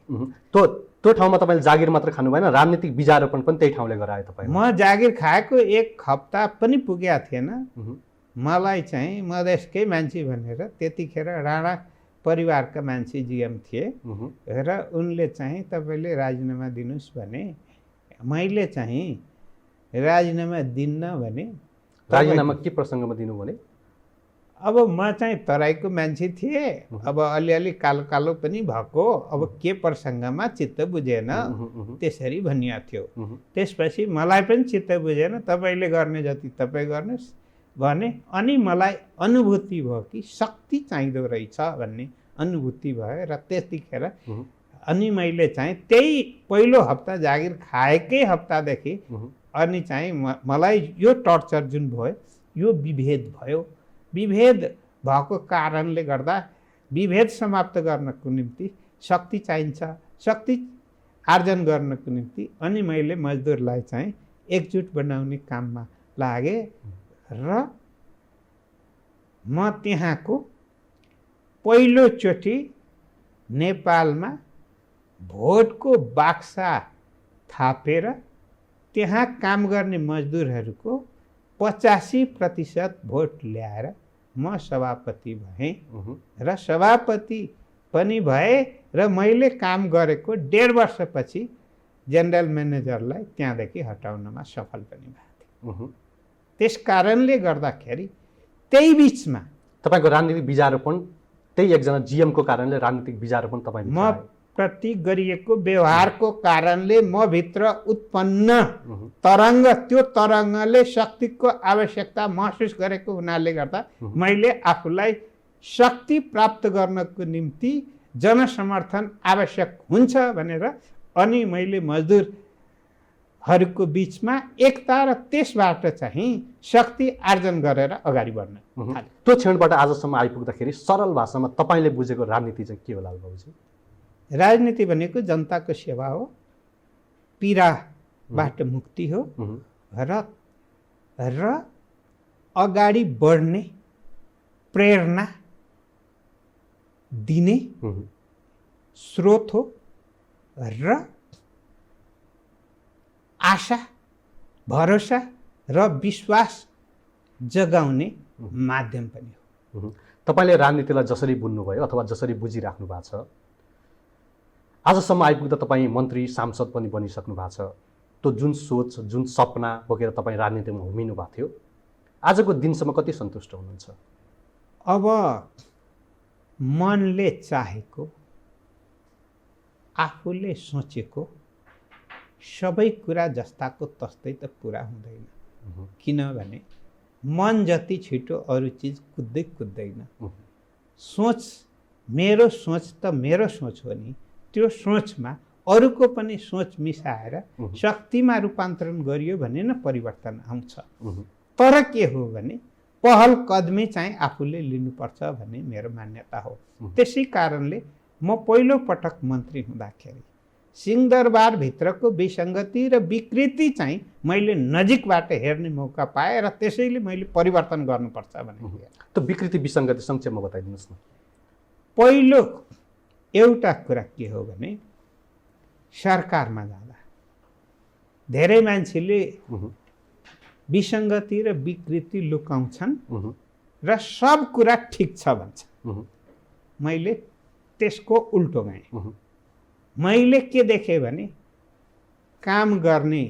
त्यो ठाउँमा तपाईँले जागिर मात्र खानु भएन, राजनीतिक बिजारोपण पनि त्यही ठाउँले गरायो तपाईँ? म जागिर खाएको 1 हप्ता पनि पुगेको थिएन। मलाई चाहिँ मधेसकै मान्छे भनेर त्यतिखेर राणा परिवारका मान्छे जिएम थिए र उनले चाहिँ तपाईँले राजीनामा दिनुहोस् भने मैले चाहिँ राजीनामा दिन्न भने। राजीनामा के प्रसङ्गमा दिनु भने? अब म चाहिँ तराईको मान्छे थिएँ, अब अलिअलि कालो कालो पनि भएको, अब के प्रसङ्गमा चित्त बुझेन त्यसरी भनिएको थियो। त्यसपछि मलाई पनि चित्त बुझेन, तपाईँले गर्ने जति तपाईँ गर्नुहोस् भने। अनि मलाई अनुभूति भयो कि शक्ति चाहिँदो रहेछ भन्ने अनुभूति भयो र त्यतिखेर अनि मैले चाहिँ त्यही पहिलो हप्ता जागिर खाएकै हप्तादेखि अनि चाहिँ मलाई यो टर्चर जुन भयो यो विभेद भयो। विभेद भएको कारणले गर्दा विभेद समाप्त गर्नको निम्ति शक्ति चाहिन्छ, शक्ति आर्जन गर्नको निम्ति अनि मैले मजदुरलाई चाहिँ एकजुट बनाउने काममा लागेँ र म त्यहाँको पहिलोचोटि नेपालमा भोटको बाक्सा थापेर त्यहाँ काम गर्ने मजदुरहरूको 85% भोट ल्याएर म सभापति भएँ र सभापति पनि भए र मैले काम गरेको 1.5 वर्षपछि जेनरल म्यानेजरलाई त्यहाँदेखि हटाउनमा सफल पनि भएको थिएँ। त्यस कारणले गर्दाखेरि त्यही बिचमा तपाईँको राजनीतिक बिजारोपण त्यही एकजना जिएमको कारणले राजनीतिक बिजारोपण तपाईँ म प्रति गरिएको व्यवहारको कारणले म भित्र उत्पन्न तरङ्ग, त्यो तरङ्गले शक्तिको आवश्यकता महसुस गरेको हुनाले गर्दा मैले आफूलाई शक्ति प्राप्त गर्नको निम्ति जनसमर्थन आवश्यक हुन्छ भनेर अनि मैले मजदुरहरूको बिचमा एकता र त्यसबाट चाहिँ शक्ति आर्जन गरेर अगाडि बढ्न थालेँ। त्यो क्षणबाट आजसम्म आइपुग्दाखेरि सरल भाषामा तपाईँले बुझेको राजनीति चाहिँ के होला बाबुजी? राजनीति भनेको जनताको सेवा हो, पीडाबाट मुक्ति हो र अगाडि बढ्ने प्रेरणा दिने स्रोत हो र आशा, भरोसा र विश्वास जगाउने माध्यम पनि हो। तपाईँले राजनीतिलाई जसरी बुझ्नुभयो अथवा जसरी बुझिराख्नु भएको छ, आजसम्म आइपुग्दा तपाईँ मन्त्री सांसद पनि बनिसक्नु भएको छ। त्यो जुन सोच, जुन सपना बोकेर तपाईँ राजनीतिमा हुमिनु भएको थियो, आजको दिनसम्म कति सन्तुष्ट हुनुहुन्छ? अब मनले चाहेको आफूले सोचेको सबै कुरा जस्ताको तस्तै त पुरा हुँदैन। किनभने मन जति छिटो अरू चिज कुद्दैन। सोच, मेरो सोच त मेरो सोच हो नि, त्यो सोचमा अरूको पनि सोच मिसाएर शक्तिमा रूपान्तरण गरियो भने न परिवर्तन आउँछ। तर के हो भने पहल कदमी चाहिँ आफूले लिनुपर्छ भन्ने मेरो मान्यता हो। त्यसै कारणले म पहिलो पटक मन्त्री हुँदाखेरि सिंहदरबारभित्रको विसङ्गति र विकृति चाहिँ मैले नजिकबाट हेर्ने मौका पाएँ र त्यसैले मैले परिवर्तन गर्नुपर्छ भने। त्यो विकृति विसङ्गति संक्षेपमा बताइदिनुहोस् न। पहिलो एउटा कुरा के हो भने सरकारमा जाँदा धेरै मान्छेले विसङ्गति र विकृति लुकाउँछन् र सब कुरा ठिक छ भन्छ। मैले त्यसको उल्टो गाएँ। मैले के देखेँ भने काम गर्ने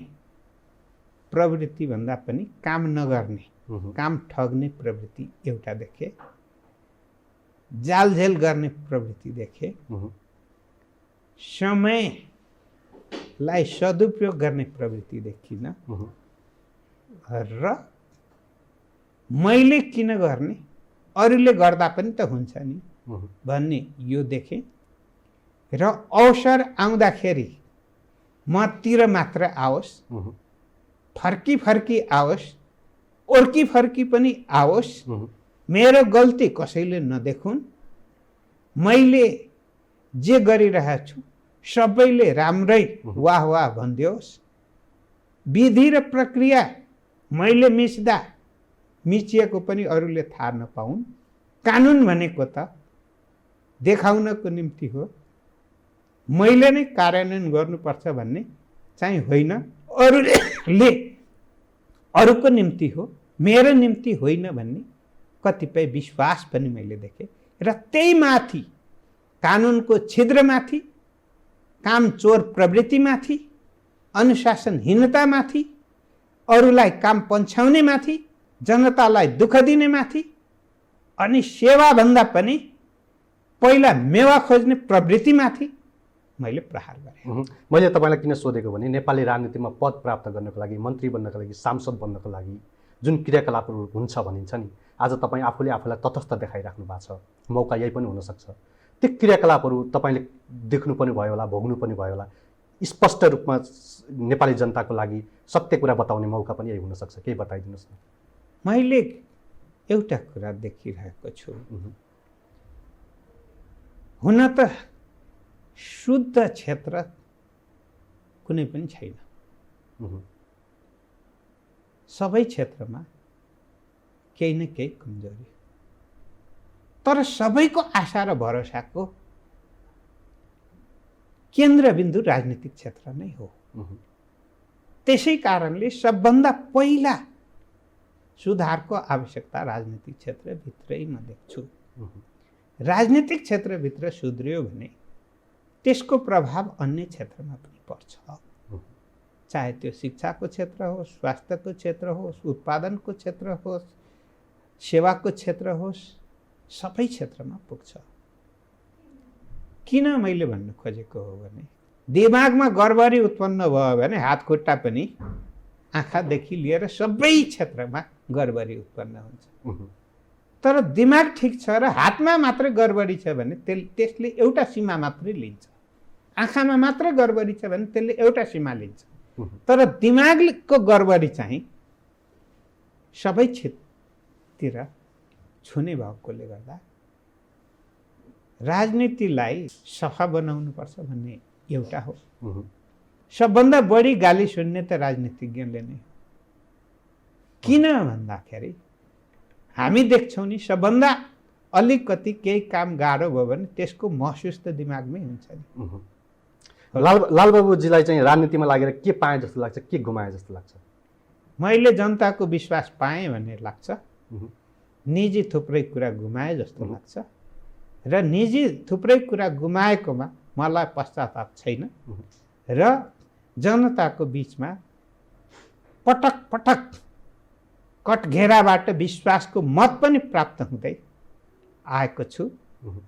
प्रवृत्ति भन्दा पनि काम नगर्ने, काम ठग्ने प्रवृत्ति एउटा देखेँ, जालझेल गर्ने प्रवृत्ति देखेँ, समयलाई सदुपयोग गर्ने प्रवृत्ति देखिन र मैले किन गर्ने, अरूले गर्दा पनि त हुन्छ नि भन्ने यो देखेँ। र अवसर आउँदाखेरि मतिर मात्र आओस्, फर्की आओस्, फर्की पनि आओस्, मेरो गल्ती कसैले नदेखुन्, मैले जे गरिरहेको छु सबैले राम्रै वाह वाह भनिदियोस्, विधि र प्रक्रिया मैले मिचिएको पनि अरूले थाहा नपाउन्, कानुन भनेको त देखाउनको निम्ति हो, मैले नै कार्यान्वयन गर्नुपर्छ भन्ने चाहिँ होइन, अरूले अरूको निम्ति हो, मेरो निम्ति होइन भन्ने कतिपय विश्वास पनि मैले देखेँ। र त्यही माथि कानुनको छिद्रमाथि, काम चोर प्रवृत्तिमाथि, अनुशासनहीनतामाथि, अरूलाई काम पन्छाउने माथि, जनतालाई दुःख दिने माथि, अनि सेवाभन्दा पनि पहिला मेवा खोज्ने प्रवृत्तिमाथि मैले प्रहार गरेँ। मैले तपाईँलाई किन सोधेको भने नेपाली राजनीतिमा पद प्राप्त गर्नको लागि, मन्त्री बन्नको लागि, सांसद बन्नको लागि जुन क्रियाकलापहरू हुन्छ भनिन्छ नि, आज तपाईँ आफूले आफूलाई तटस्थ देखाइराख्नु भएको छ, मौका यही पनि हुनसक्छ। त्यो क्रियाकलापहरू तपाईँले देख्नु पनि भयो होला, भोग्नु पनि भयो होला, स्पष्ट रूपमा नेपाली जनताको लागि सत्य कुरा बताउने मौका पनि यही हुनसक्छ, केही बताइदिनुहोस् न। मैले एउटा कुरा देखिरहेको छु, हुन त शुद्ध क्षेत्र कुनै पनि छैन, सबै क्षेत्रमा केही न केही कमजोरी, तर सबैको आशा र भरोसाको केन्द्रबिन्दु राजनीतिक क्षेत्र नै हो। त्यसै कारणले सबभन्दा पहिला सुधारको आवश्यकता राजनीतिक क्षेत्रभित्रैमा देख्छु। राजनीतिक क्षेत्रभित्र सुध्रियो भने त्यसको प्रभाव अन्य क्षेत्रमा पनि पर्छ, चाहे त्यो शिक्षाको क्षेत्र होस्, स्वास्थ्यको क्षेत्र होस्, उत्पादनको क्षेत्र होस्, सेवाको क्षेत्र होस्, सबै क्षेत्रमा पुग्छ। किन मैले भन्न खोजेको हो भने दिमागमा गडबडी उत्पन्न भयो भने हात खुट्टा पनि, आँखादेखि लिएर सबै क्षेत्रमा गडबडी उत्पन्न हुन्छ। तर दिमाग ठिक छ र हातमा मात्र गडबडी छ भने त्यसले एउटा सीमा मात्रै लिन्छ, आँखामा मात्र गडबडी छ भने त्यसले एउटा सीमा लिन्छ। तर दिमागको गडबडी चाहिँ सबै क्षेत्रतिर छुने भएकोले गर्दा राजनीतिलाई सफा बनाउनुपर्छ भन्ने एउटा हो। सबभन्दा बढी गाली सुन्ने त राजनीतिज्ञले नै। किन भन्दाखेरि हामी देख्छौँ नि, सबभन्दा अलिकति केही काम गाह्रो भयो भने त्यसको महसुस त दिमागमै हुन्छ नि। लालबाबुजीलाई चाहिँ राजनीतिमा लागेर के पाएँ जस्तो लाग्छ, के गुमाए जस्तो लाग्छ? मैले जनताको विश्वास पाएँ भन्ने लाग्छ, निजी थुप्रै कुरा गुमाए जस्तो लाग्छ, र निजी थुप्रै कुरा गुमाएकोमा मलाई पश्चाताप छैन, र जनताको बिचमा पटक पटक कटघेराबाट विश्वासको मत पनि प्राप्त हुँदै आएको छु,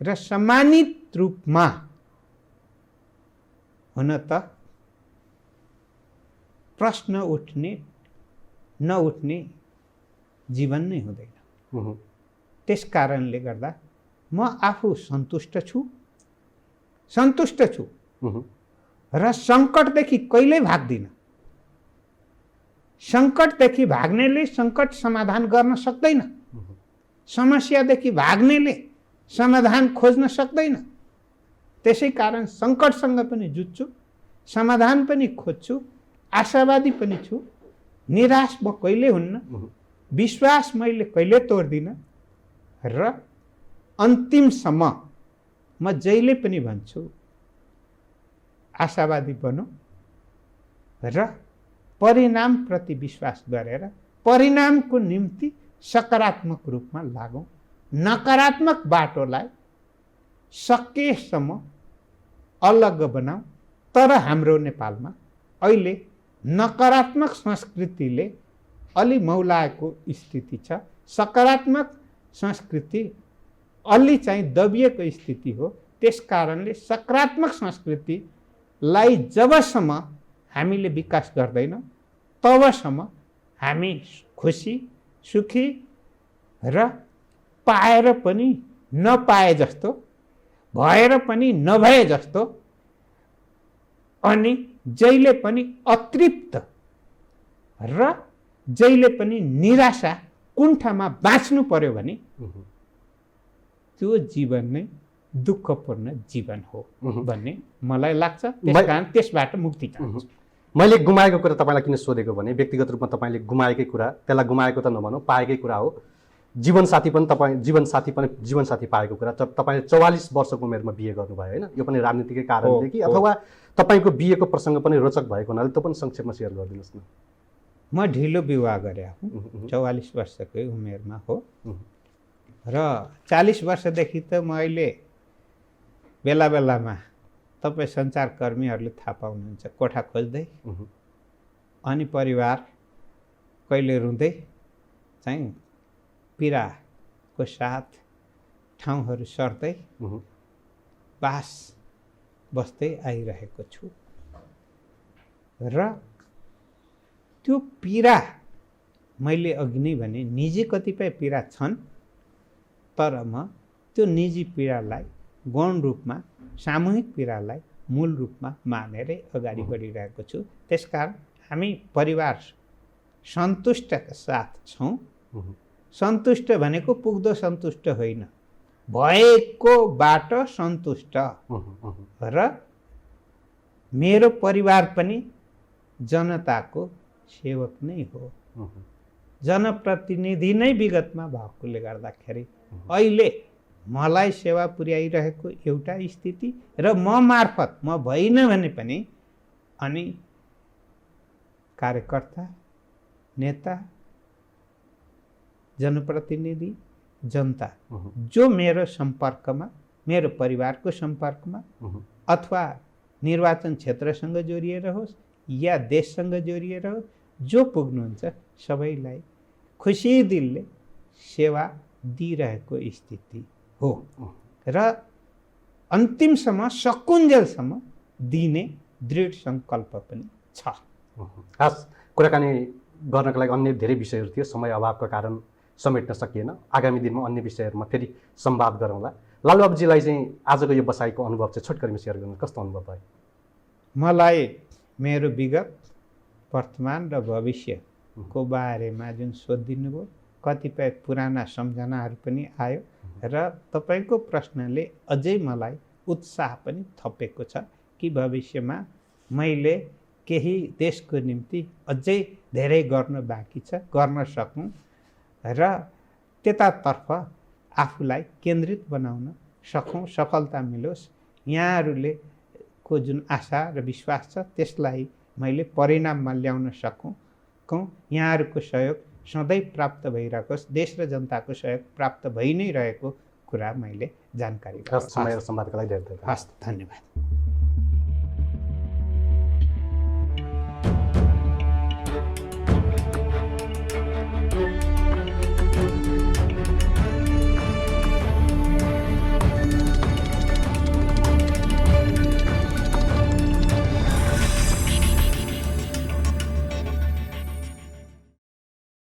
र सम्मानित रूपमा हुन त प्रश्न उठ्ने नउठ्ने जीवन नै हुँदैन। त्यस कारणले गर्दा म आफू सन्तुष्ट छु र सङ्कटदेखि कहिल्यै भाग्दिनँ। सङ्कटदेखि भाग्नेले सङ्कट समाधान गर्न सक्दैन, समस्यादेखि भाग्नेले समाधान खोज्न सक्दैन। त्यसै कारण सङ्कटसँग पनि जुझ्छु, समाधान पनि खोज्छु, आशावादी पनि छु। निराश म कहिले हुन्न, विश्वास मैले कहिले तोड्दिनँ र अन्तिमसम्म म जहिले पनि भन्छु आशावादी बनो र परिणामप्रति विश्वास गरेर परिणामको निम्ति सकारात्मक रूपमा लागौँ। नकारात्मक बाटोलाई सकेसम्म अलग बनाऊ। तर हाम्रो नेपालमा अहिले नकारात्मक संस्कृतिले अलि मौलाएको स्थिति छ, सकारात्मक संस्कृति अलि चाहिँ दबिएको स्थिति हो। त्यस कारणले सकारात्मक संस्कृतिलाई जबसम्म हामीले विकास गर्दैनौँ तबसम्म हामी खुसी सुखी र पाएर पनि नपाए जस्तो, भएर पनि नभए जस्तो, अनि जहिले पनि अतृप्त र जहिले पनि निराशा कुण्ठामा बाँच्नु पर्यो भने त्यो जीवन नै दुःखपूर्ण जीवन हो भन्ने मलाई लाग्छ। त्यसकारण त्यसबाट मुक्ति चाहन्छु। मैले गुमाएको कुरा तपाईँलाई किन सोधेको भने व्यक्तिगत रूपमा तपाईँले गुमाएकै कुरा, त्यसलाई गुमाएको त नभनौँ, पाएकै कुरा हो। जीवनसाथी पनि जीवनसाथी पाएको कुरा। तपाईँले 44 वर्षको उमेरमा बिहे गर्नुभयो होइन? यो पनि राजनीतिकै कारणले कि अथवा तपाईँको बिहेको प्रसङ्ग पनि रोचक भएको हुनाले त्यो पनि संक्षेपमा सेयर गरिदिनुहोस् न। म ढिलो विवाह गरेँ, 44 वर्षकै उमेरमा हो र 40 वर्षदेखि त म अहिले बेला बेलामा तपाईँ सञ्चारकर्मीहरूले थाहा पाउनुहुन्छ कोठा खोज्दै अनि परिवार कहिले रुँदै चाहिँ पीडाको साथ ठाउँहरू सर्दै बास बस्दै आइरहेको छु र त्यो पीडा मैले अघि नै भने निजी कतिपय पीडा छन्, तर म त्यो निजी पीडालाई गौण रूपमा सामूहिक पीडालाई मूल रूपमा मानेरै अगाडि बढिरहेको छु। त्यसकारण हामी परिवार सन्तुष्टका साथ छौँ। सन्तुष्ट भनेको पुग्दो सन्तुष्ट होइन, भएकोबाट सन्तुष्ट र मेरो परिवार पनि जनताको सेवक नै हो। जनप्रतिनिधि नै विगतमा भएकोले गर्दाखेरि अहिले मलाई सेवा पुर्याइरहेको एउटा स्थिति र म मार्फत म भइनँ भने पनि अनि कार्यकर्ता, नेता, जनप्रतिनिधि, जनता जो मेरो सम्पर्कमा, मेरो परिवारको सम्पर्कमा अथवा निर्वाचन क्षेत्रसँग जोडिएर होस् या देशसँग जोडिएर होस्, जो पुग्नुहुन्छ सबैलाई खुसी दिलले सेवा दिइरहेको स्थिति हो र अन्तिमसम्म सकुन्जेलसम्म दिने दृढ सङ्कल्प पनि छ। खास कुराकानी गर्नका लागि अन्य धेरै विषयहरू थियो, समय अभावका कारण समेट्न सकिएन। आगामी दिनमा अन्य विषयहरूमा फेरि संवाद गरौँला। लालबाबुजीलाई चाहिँ आजको यो बसाइको अनुभव चाहिँ छोटकरीमा सेयर गर्नु, कस्तो अनुभव भयो? मलाई मेरो विगत, वर्तमान र भविष्यको बारेमा जुन सोधिदिनु भयो, कतिपय पुराना सम्झनाहरू पनि आयो र तपाईँको प्रश्नले अझै मलाई उत्साह पनि थपेको छ कि भविष्यमा मैले केही देशको निम्ति अझै धेरै गर्न बाँकी छ, गर्न सकौँ र त्यतातर्फ आफूलाई केन्द्रित बनाउन सकौँ, सफलता मिलोस्। यहाँहरूले को जुन आशा र विश्वास छ त्यसलाई मैले परिणाममा ल्याउन सकौँ। यहाँहरूको सहयोग सधैँ प्राप्त भइरहेकोस्, देश र जनताको सहयोग प्राप्त भइ नै रहेको कुरा मैले जानकारी समय र संवादका लागि धेरै धेरै हस्, धन्यवाद।